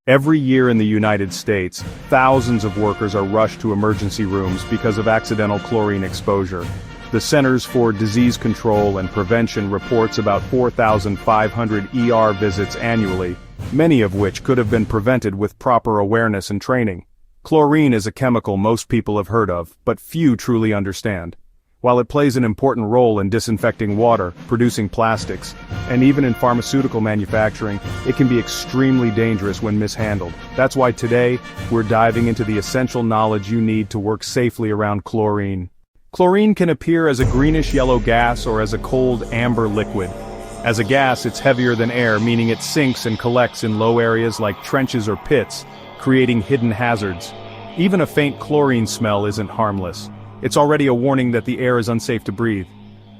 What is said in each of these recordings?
Every year in the United States, thousands of workers are rushed to emergency rooms because of accidental chlorine exposure. The Centers for Disease Control and Prevention reports about 4,500 ER visits annually, many of which could have been prevented with proper awareness and training. Chlorine is a chemical most people have heard of, but few truly understand. While it plays an important role in disinfecting water, producing plastics, and even in pharmaceutical manufacturing, it can be extremely dangerous when mishandled. That's why today, we're diving into the essential knowledge you need to work safely around chlorine. Chlorine can appear as a greenish-yellow gas or as a cold amber liquid. As a gas, it's heavier than air, meaning it sinks and collects in low areas like trenches or pits, creating hidden hazards. Even a faint chlorine smell isn't harmless. It's already a warning that the air is unsafe to breathe.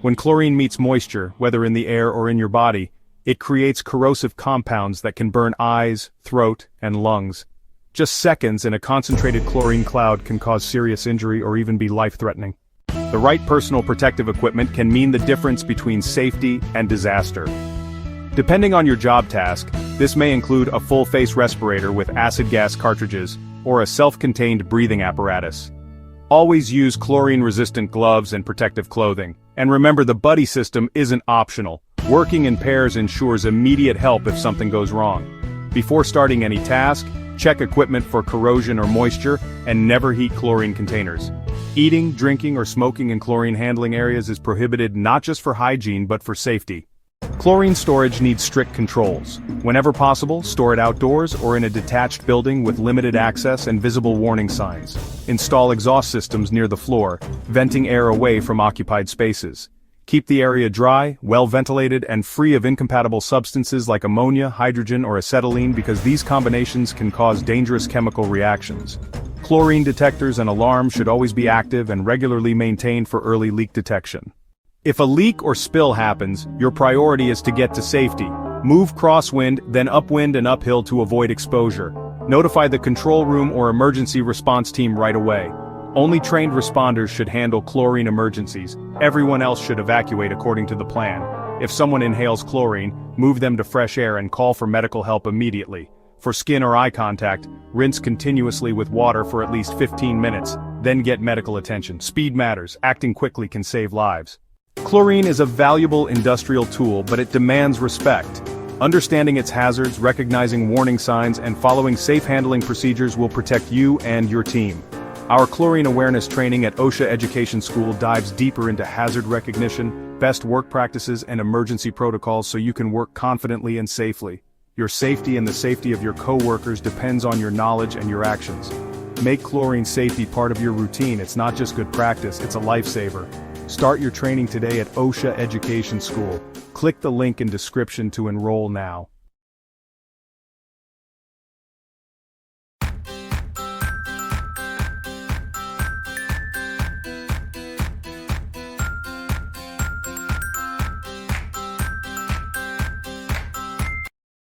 When chlorine meets moisture, whether in the air or in your body, it creates corrosive compounds that can burn eyes, throat, and lungs. Just seconds in a concentrated chlorine cloud can cause serious injury or even be life-threatening. The right personal protective equipment can mean the difference between safety and disaster. Depending on your job task, this may include a full-face respirator with acid gas cartridges, or a self-contained breathing apparatus. Always use chlorine-resistant gloves and protective clothing. And remember, the buddy system isn't optional. Working in pairs ensures immediate help if something goes wrong. Before starting any task, check equipment for corrosion or moisture, and never heat chlorine containers. Eating, drinking, or smoking in chlorine handling areas is prohibited not just for hygiene but for safety. Chlorine storage needs strict controls. Whenever possible, store it outdoors or in a detached building with limited access and visible warning signs. Install exhaust systems near the floor, venting air away from occupied spaces. Keep the area dry, well ventilated, and free of incompatible substances like ammonia, hydrogen, or acetylene because these combinations can cause dangerous chemical reactions. Chlorine detectors and alarms should always be active and regularly maintained for early leak detection. If a leak or spill happens, your priority is to get to safety. Move crosswind, then upwind and uphill to avoid exposure. Notify the control room or emergency response team right away. Only trained responders should handle chlorine emergencies. Everyone else should evacuate according to the plan. If someone inhales chlorine, move them to fresh air and call for medical help immediately. For skin or eye contact, rinse continuously with water for at least 15 minutes, then get medical attention. Speed matters. Acting quickly can save lives. Chlorine is a valuable industrial tool, but it demands respect. Understanding its hazards, recognizing warning signs, and following safe handling procedures will protect you and your team. Our Chlorine Awareness Training at OSHA Education School dives deeper into hazard recognition, best work practices, and emergency protocols so you can work confidently and safely. Your safety and the safety of your coworkers depends on your knowledge and your actions. Make chlorine safety part of your routine. It's not just good practice, it's a lifesaver. Start your training today at OSHA Education School. Click the link in description to enroll now.